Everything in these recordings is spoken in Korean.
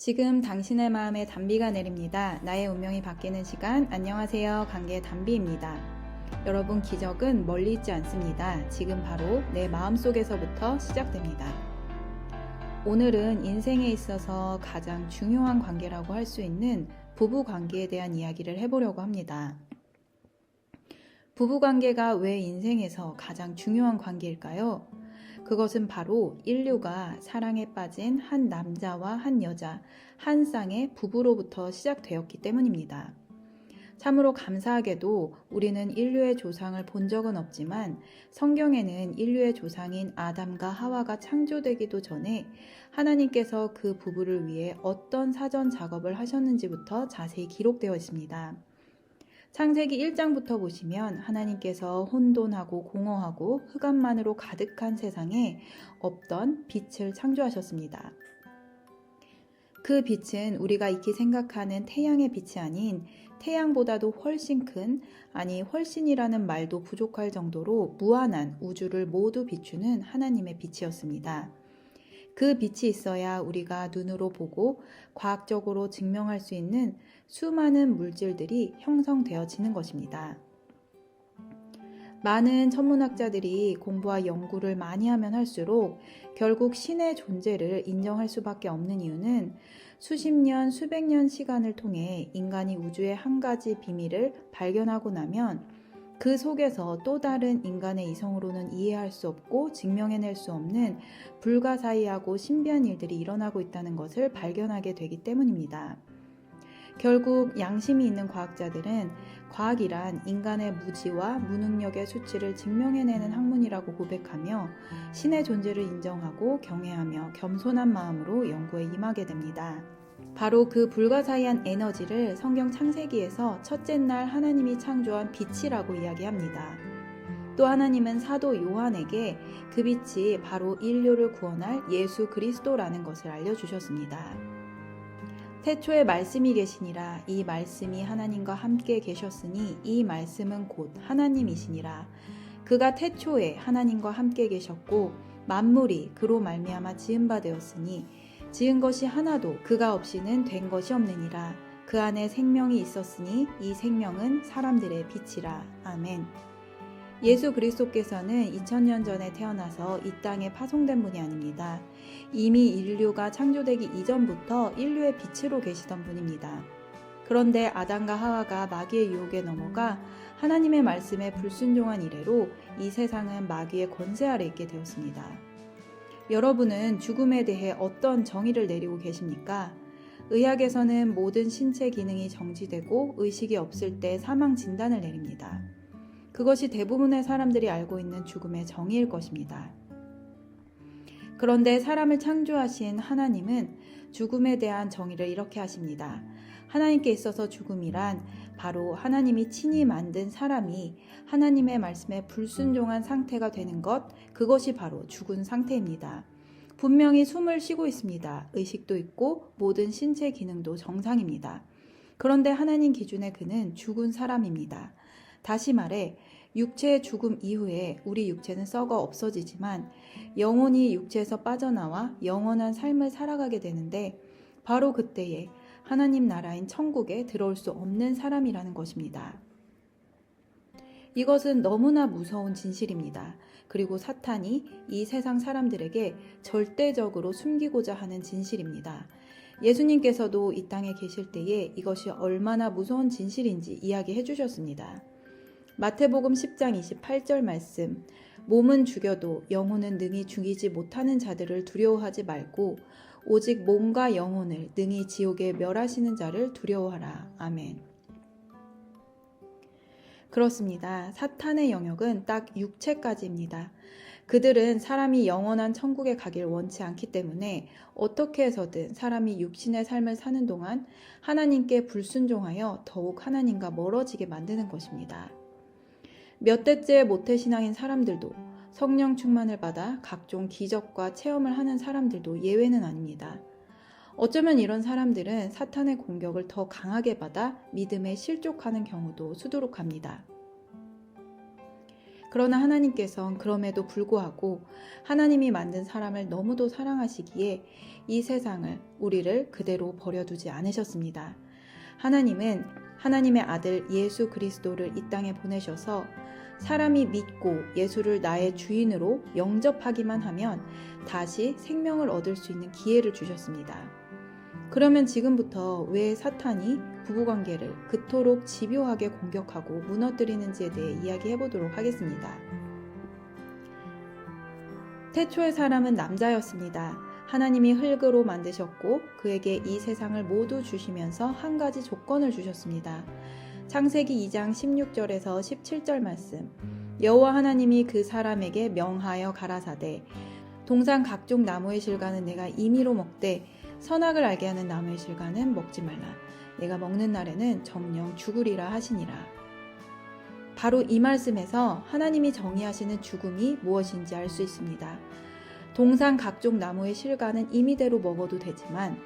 지금 당신의 마음에 단비가 내립니다. 나의 운명이 바뀌는 시간. 안녕하세요. 관계 단비입니다. 여러분, 기적은 멀리 있지 않습니다. 지금 바로 내 마음속에서부터 시작됩니다. 오늘은 인생에 있어서 가장 중요한 관계라고 할 수 있는 부부 관계에 대한 이야기를 해보려고 합니다. 부부 관계가 왜 인생에서 가장 중요한 관계일까요? 그것은 바로 인류가 사랑에 빠진 한 남자와 한 여자, 한 쌍의 부부로부터 시작되었기 때문입니다. 참으로 감사하게도 우리는 인류의 조상을 본 적은 없지만 성경에는 인류의 조상인 아담과 하와가 창조되기도 전에 하나님께서 그 부부를 위해 어떤 사전 작업을 하셨는지부터 자세히 기록되어 있습니다. 창세기 1장부터 보시면 하나님께서 혼돈하고 공허하고 흑암만으로 가득한 세상에 없던 빛을 창조하셨습니다. 그 빛은 우리가 익히 생각하는 태양의 빛이 아닌 태양보다도 훨씬 큰, 아니 훨씬이라는 말도 부족할 정도로 무한한 우주를 모두 비추는 하나님의 빛이었습니다. 그 빛이 있어야 우리가 눈으로 보고 과학적으로 증명할 수 있는 수많은 물질들이 형성되어지는 것입니다. 많은 천문학자들이 공부와 연구를 많이 하면 할수록 결국 신의 존재를 인정할 수밖에 없는 이유는 수십 년, 수백 년 시간을 통해 인간이 우주의 한 가지 비밀을 발견하고 나면 그 속에서 또 다른 인간의 이성으로는 이해할 수 없고 증명해낼 수 없는 불가사의하고 신비한 일들이 일어나고 있다는 것을 발견하게 되기 때문입니다. 결국 양심이 있는 과학자들은 과학이란 인간의 무지와 무능력의 수치를 증명해내는 학문이라고 고백하며 신의 존재를 인정하고 경외하며 겸손한 마음으로 연구에 임하게 됩니다. 바로 그 불가사의한 에너지를 성경 창세기에서 첫째 날 하나님이 창조한 빛이라고 이야기합니다. 또 하나님은 사도 요한에게 그 빛이 바로 인류를 구원할 예수 그리스도라는 것을 알려주셨습니다. 태초에 말씀이 계시니라. 이 말씀이 하나님과 함께 계셨으니 이 말씀은 곧 하나님이시니라. 그가 태초에 하나님과 함께 계셨고 만물이 그로 말미암아 지은 바 되었으니 지은 것이 하나도 그가 없이는 된 것이 없느니라. 그 안에 생명이 있었으니 이 생명은 사람들의 빛이라. 아멘. 예수 그리스도께서는 2000년 전에 태어나서 이 땅에 파송된 분이 아닙니다. 이미 인류가 창조되기 이전부터 인류의 빛으로 계시던 분입니다. 그런데 아담과 하와가 마귀의 유혹에 넘어가 하나님의 말씀에 불순종한 이래로 이 세상은 마귀의 권세 아래 있게 되었습니다. 여러분은 죽음에 대해 어떤 정의를 내리고 계십니까? 의학에서는 모든 신체 기능이 정지되고 의식이 없을 때 사망 진단을 내립니다. 그것이 대부분의 사람들이 알고 있는 죽음의 정의일 것입니다. 그런데 사람을 창조하신 하나님은 죽음에 대한 정의를 이렇게 하십니다. 하나님께 있어서 죽음이란 바로 하나님이 친히 만든 사람이 하나님의 말씀에 불순종한 상태가 되는 것, 그것이 바로 죽은 상태입니다. 분명히 숨을 쉬고 있습니다. 의식도 있고 모든 신체 기능도 정상입니다. 그런데 하나님 기준의 그는 죽은 사람입니다. 다시 말해 육체의 죽음 이후에 우리 육체는 썩어 없어지지만 영혼이 육체에서 빠져나와 영원한 삶을 살아가게 되는데 바로 그때에 하나님 나라인 천국에 들어올 수 없는 사람이라는 것입니다. 이것은 너무나 무서운 진실입니다. 그리고 사탄이 이 세상 사람들에게 절대적으로 숨기고자 하는 진실입니다. 예수님께서도 이 땅에 계실 때에 이것이 얼마나 무서운 진실인지 이야기해 주셨습니다. 마태복음 10장 28절 말씀, 몸은 죽여도 영혼은 능히 죽이지 못하는 자들을 두려워하지 말고 오직 몸과 영혼을 능히 지옥에 멸하시는 자를 두려워하라. 아멘. 그렇습니다. 사탄의 영역은 딱 육체까지입니다. 그들은 사람이 영원한 천국에 가길 원치 않기 때문에 어떻게 해서든 사람이 육신의 삶을 사는 동안 하나님께 불순종하여 더욱 하나님과 멀어지게 만드는 것입니다. 몇 대째 모태신앙인 사람들도 성령 충만을 받아 각종 기적과 체험을 하는 사람들도 예외는 아닙니다. 어쩌면 이런 사람들은 사탄의 공격을 더 강하게 받아 믿음에 실족하는 경우도 수두룩합니다. 그러나 하나님께서는 그럼에도 불구하고 하나님이 만든 사람을 너무도 사랑하시기에 이 세상을, 우리를 그대로 버려두지 않으셨습니다. 하나님은 하나님의 아들 예수 그리스도를 이 땅에 보내셔서 사람이 믿고 예수를 나의 주인으로 영접하기만 하면 다시 생명을 얻을 수 있는 기회를 주셨습니다. 그러면 지금부터 왜 사탄이 부부관계를 그토록 집요하게 공격하고 무너뜨리는지에 대해 이야기해 보도록 하겠습니다. 태초의 사람은 남자였습니다. 하나님이 흙으로 만드셨고 그에게 이 세상을 모두 주시면서 한 가지 조건을 주셨습니다. 창세기 2장 16절에서 17절 말씀. 여호와 하나님이 그 사람에게 명하여 가라사대 동산 각종 나무의 실과는 내가 임의로 먹되 선악을 알게 하는 나무의 실과는 먹지 말라. 내가 먹는 날에는 정녕 죽으리라 하시니라. 바로 이 말씀에서 하나님이 정의하시는 죽음이 무엇인지 알 수 있습니다. 동산 각종 나무의 실과는 임의대로 먹어도 되지만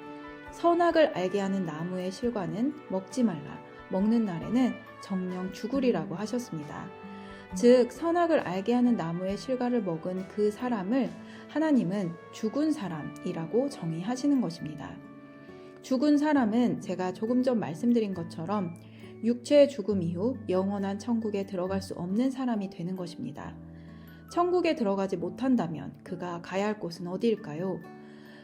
선악을 알게 하는 나무의 실과는 먹지 말라. 먹는 날에는 정녕 죽으리라고 하셨습니다. 즉 선악을 알게 하는 나무의 실과를 먹은 그 사람을 하나님은 죽은 사람이라고 정의하시는 것입니다. 죽은 사람은 제가 조금 전 말씀드린 것처럼 육체의 죽음 이후 영원한 천국에 들어갈 수 없는 사람이 되는 것입니다. 천국에 들어가지 못한다면 그가 가야 할 곳은 어디일까요?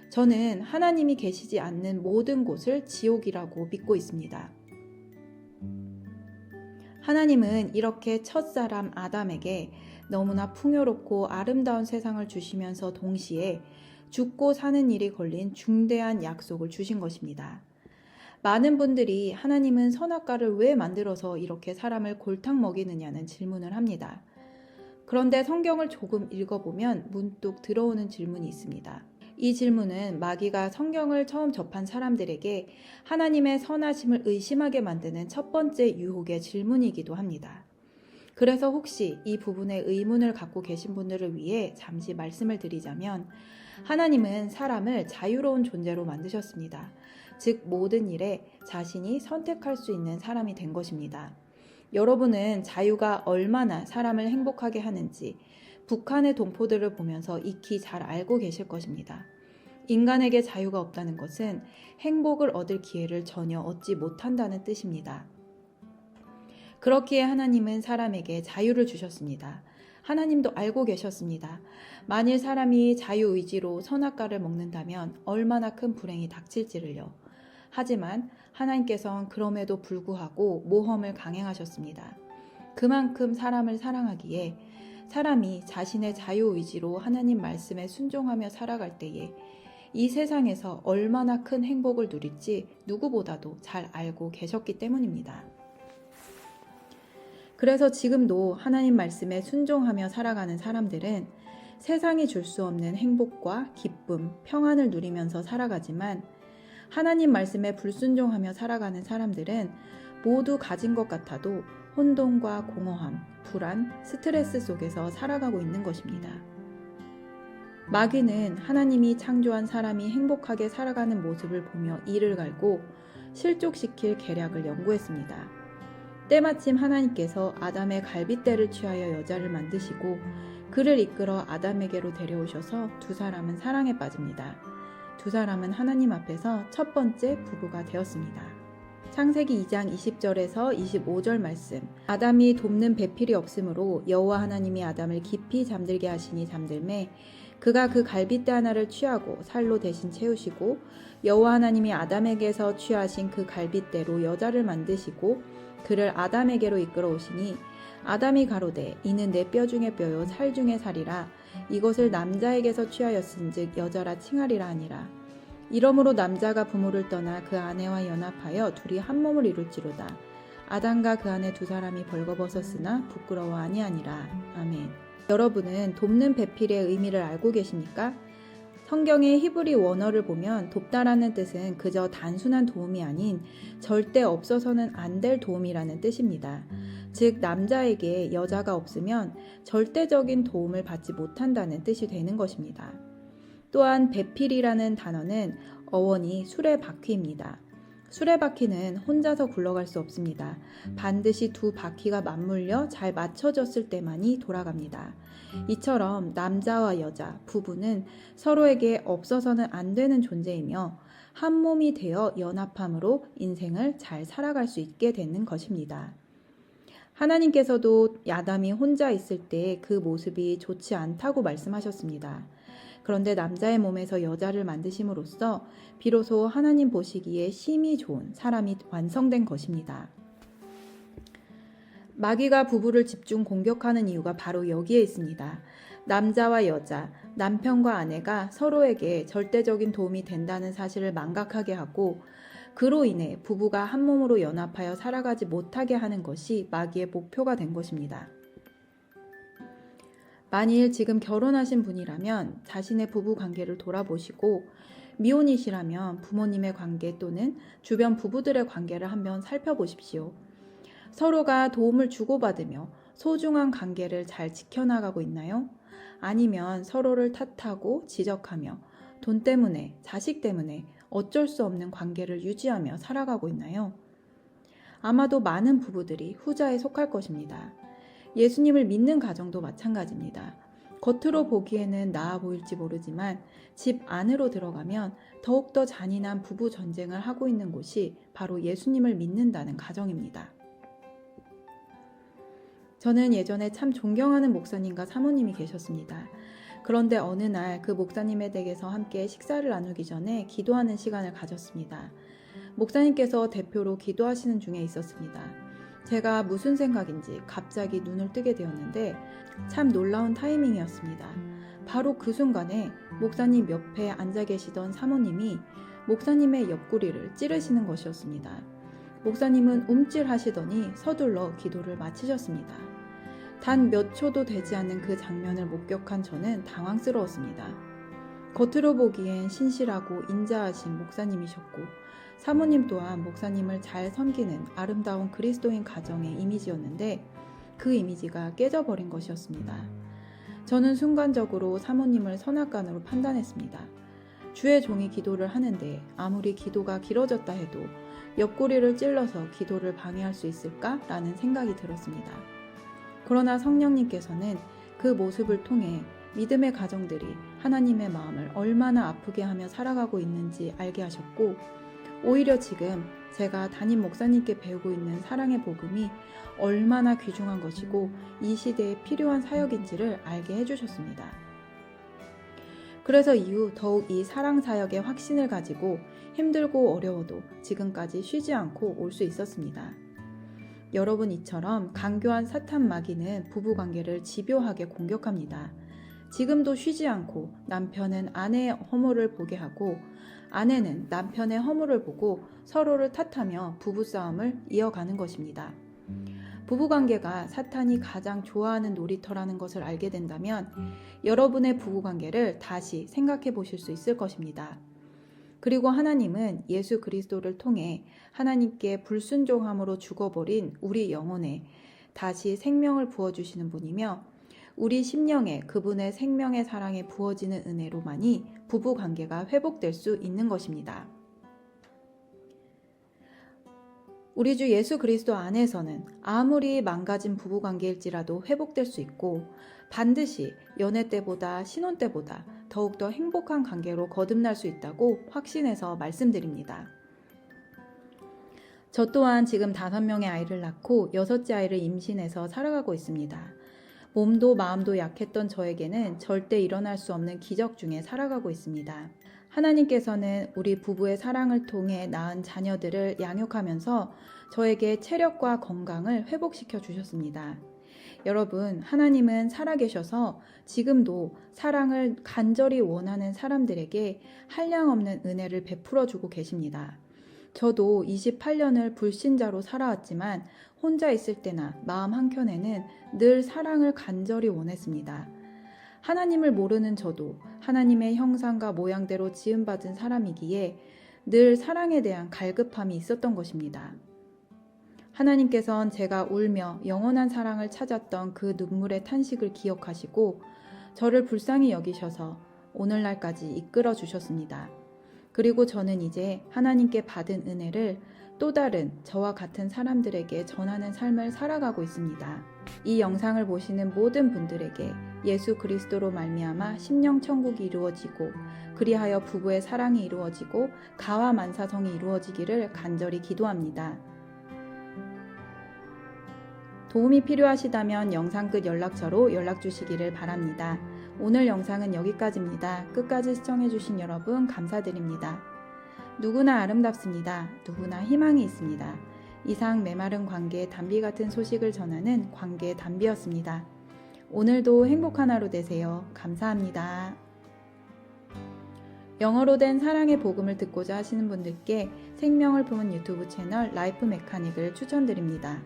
저는 하나님이 계시지 않는 모든 곳을 지옥이라고 믿고 있습니다. 하나님은 이렇게 첫사람 아담에게 너무나 풍요롭고 아름다운 세상을 주시면서 동시에 죽고 사는 일이 걸린 중대한 약속을 주신 것입니다. 많은 분들이 하나님은 선악과를 왜 만들어서 이렇게 사람을 골탕 먹이느냐는 질문을 합니다. 그런데 성경을 조금 읽어보면 문득 들어오는 질문이 있습니다. 이 질문은 마귀가 성경을 처음 접한 사람들에게 하나님의 선하심을 의심하게 만드는 첫 번째 유혹의 질문이기도 합니다. 그래서 혹시 이 부분에 의문을 갖고 계신 분들을 위해 잠시 말씀을 드리자면 하나님은 사람을 자유로운 존재로 만드셨습니다. 즉 모든 일에 자신이 선택할 수 있는 사람이 된 것입니다. 여러분은 자유가 얼마나 사람을 행복하게 하는지 북한의 동포들을 보면서 익히 잘 알고 계실 것입니다. 인간에게 자유가 없다는 것은 행복을 얻을 기회를 전혀 얻지 못한다는 뜻입니다. 그렇기에 하나님은 사람에게 자유를 주셨습니다. 하나님도 알고 계셨습니다. 만일 사람이 자유의지로 선악과를 먹는다면 얼마나 큰 불행이 닥칠지를요. 하지만 하나님께서는 그럼에도 불구하고 모험을 강행하셨습니다. 그만큼 사람을 사랑하기에 사람이 자신의 자유의지로 하나님 말씀에 순종하며 살아갈 때에 이 세상에서 얼마나 큰 행복을 누릴지 누구보다도 잘 알고 계셨기 때문입니다. 그래서 지금도 하나님 말씀에 순종하며 살아가는 사람들은 세상이 줄 수 없는 행복과 기쁨, 평안을 누리면서 살아가지만 하나님 말씀에 불순종하며 살아가는 사람들은 모두 가진 것 같아도 혼돈과 공허함, 불안, 스트레스 속에서 살아가고 있는 것입니다. 마귀는 하나님이 창조한 사람이 행복하게 살아가는 모습을 보며 이를 갈고 실족시킬 계략을 연구했습니다. 때마침 하나님께서 아담의 갈빗대를 취하여 여자를 만드시고 그를 이끌어 아담에게로 데려오셔서 두 사람은 사랑에 빠집니다. 두 사람은 하나님 앞에서 첫 번째 부부가 되었습니다. 창세기 2장 20절에서 25절 말씀. 아담이 돕는 배필이 없으므로 여호와 하나님이 아담을 깊이 잠들게 하시니 잠들매 그가 그 갈빗대 하나를 취하고 살로 대신 채우시고 여호와 하나님이 아담에게서 취하신 그 갈빗대로 여자를 만드시고 그를 아담에게로 이끌어 오시니 아담이 가로되 이는 내 뼈 중에 뼈요 살 중에 살이라 이것을 남자에게서 취하였은즉 여자라 칭하리라 하니라. 이러므로 남자가 부모를 떠나 그 아내와 연합하여 둘이 한 몸을 이룰지로다. 아담과 그 아내 두 사람이 벌거벗었으나 부끄러워 아니하니라. 아멘. 여러분은 돕는 배필의 의미를 알고 계십니까? 성경의 히브리 원어를 보면 돕다라는 뜻은 그저 단순한 도움이 아닌 절대 없어서는 안 될 도움이라는 뜻입니다. 즉 남자에게 여자가 없으면 절대적인 도움을 받지 못한다는 뜻이 되는 것입니다. 또한 배필이라는 단어는 어원이 수레바퀴입니다. 수레바퀴는 혼자서 굴러갈 수 없습니다. 반드시 두 바퀴가 맞물려 잘 맞춰졌을 때만이 돌아갑니다. 이처럼 남자와 여자, 부부는 서로에게 없어서는 안 되는 존재이며 한 몸이 되어 연합함으로 인생을 잘 살아갈 수 있게 되는 것입니다. 하나님께서도 아담이 혼자 있을 때 그 모습이 좋지 않다고 말씀하셨습니다. 그런데 남자의 몸에서 여자를 만드심으로써 비로소 하나님 보시기에 심히 좋은 사람이 완성된 것입니다. 마귀가 부부를 집중 공격하는 이유가 바로 여기에 있습니다. 남자와 여자, 남편과 아내가 서로에게 절대적인 도움이 된다는 사실을 망각하게 하고 그로 인해 부부가 한 몸으로 연합하여 살아가지 못하게 하는 것이 마귀의 목표가 된 것입니다. 만일 지금 결혼하신 분이라면 자신의 부부 관계를 돌아보시고 미혼이시라면 부모님의 관계 또는 주변 부부들의 관계를 한번 살펴보십시오. 서로가 도움을 주고받으며 소중한 관계를 잘 지켜나가고 있나요? 아니면 서로를 탓하고 지적하며 돈 때문에, 자식 때문에 어쩔 수 없는 관계를 유지하며 살아가고 있나요? 아마도 많은 부부들이 후자에 속할 것입니다. 예수님을 믿는 가정도 마찬가지입니다. 겉으로 보기에는 나아 보일지 모르지만 집 안으로 들어가면 더욱더 잔인한 부부 전쟁을 하고 있는 곳이 바로 예수님을 믿는다는 가정입니다. 저는 예전에 참 존경하는 목사님과 사모님이 계셨습니다. 그런데 어느 날 그 목사님의 댁에서 함께 식사를 나누기 전에 기도하는 시간을 가졌습니다. 목사님께서 대표로 기도하시는 중에 있었습니다. 제가 무슨 생각인지 갑자기 눈을 뜨게 되었는데 참 놀라운 타이밍이었습니다. 바로 그 순간에 목사님 옆에 앉아 계시던 사모님이 목사님의 옆구리를 찌르시는 것이었습니다. 목사님은 움찔하시더니 서둘러 기도를 마치셨습니다. 단 몇 초도 되지 않는 그 장면을 목격한 저는 당황스러웠습니다. 겉으로 보기엔 신실하고 인자하신 목사님이셨고 사모님 또한 목사님을 잘 섬기는 아름다운 그리스도인 가정의 이미지였는데 그 이미지가 깨져버린 것이었습니다. 저는 순간적으로 사모님을 선악간으로 판단했습니다. 주의 종이 기도를 하는데 아무리 기도가 길어졌다 해도 옆구리를 찔러서 기도를 방해할 수 있을까라는 생각이 들었습니다. 그러나 성령님께서는 그 모습을 통해 믿음의 가정들이 하나님의 마음을 얼마나 아프게 하며 살아가고 있는지 알게 하셨고 오히려 지금 제가 담임 목사님께 배우고 있는 사랑의 복음이 얼마나 귀중한 것이고 이 시대에 필요한 사역인지를 알게 해주셨습니다. 그래서 이후 더욱 이 사랑 사역의 확신을 가지고 힘들고 어려워도 지금까지 쉬지 않고 올 수 있었습니다. 여러분 이처럼 간교한 사탄 마귀는 부부관계를 집요하게 공격합니다. 지금도 쉬지 않고 남편은 아내의 허물을 보게 하고 아내는 남편의 허물을 보고 서로를 탓하며 부부싸움을 이어가는 것입니다. 부부관계가 사탄이 가장 좋아하는 놀이터라는 것을 알게 된다면 여러분의 부부관계를 다시 생각해 보실 수 있을 것입니다. 그리고 하나님은 예수 그리스도를 통해 하나님께 불순종함으로 죽어버린 우리 영혼에 다시 생명을 부어주시는 분이며 우리 심령에 그분의 생명의 사랑이 부어지는 은혜로만이 부부관계가 회복될 수 있는 것입니다. 우리 주 예수 그리스도 안에서는 아무리 망가진 부부관계일지라도 회복될 수 있고 반드시 연애 때보다 신혼 때보다 더욱더 행복한 관계로 거듭날 수 있다고 확신해서 말씀드립니다. 저 또한 지금 5명의 아이를 낳고 6째 아이를 임신해서 살아가고 있습니다. 몸도 마음도 약했던 저에게는 절대 일어날 수 없는 기적 중에 살아가고 있습니다. 하나님께서는 우리 부부의 사랑을 통해 낳은 자녀들을 양육하면서 저에게 체력과 건강을 회복시켜 주셨습니다. 여러분, 하나님은 살아계셔서 지금도 사랑을 간절히 원하는 사람들에게 한량없는 은혜를 베풀어 주고 계십니다. 저도 28년을 불신자로 살아왔지만 혼자 있을 때나 마음 한켠에는 늘 사랑을 간절히 원했습니다. 하나님을 모르는 저도 하나님의 형상과 모양대로 지음받은 사람이기에 늘 사랑에 대한 갈급함이 있었던 것입니다. 하나님께서는 제가 울며 영원한 사랑을 찾았던 그 눈물의 탄식을 기억하시고 저를 불쌍히 여기셔서 오늘날까지 이끌어 주셨습니다. 그리고 저는 이제 하나님께 받은 은혜를 또 다른 저와 같은 사람들에게 전하는 삶을 살아가고 있습니다. 이 영상을 보시는 모든 분들에게 예수 그리스도로 말미암아 심령 천국이 이루어지고 그리하여 부부의 사랑이 이루어지고 가와 만사성이 이루어지기를 간절히 기도합니다. 도움이 필요하시다면 영상 끝 연락처로 연락 주시기를 바랍니다. 오늘 영상은 여기까지입니다. 끝까지 시청해주신 여러분 감사드립니다. 누구나 아름답습니다. 누구나 희망이 있습니다. 이상 메마른 관계의 단비 같은 소식을 전하는 관계의 단비였습니다. 오늘도 행복한 하루 되세요. 감사합니다. 영어로 된 사랑의 복음을 듣고자 하시는 분들께 생명을 품은 유튜브 채널 라이프 메카닉을 추천드립니다.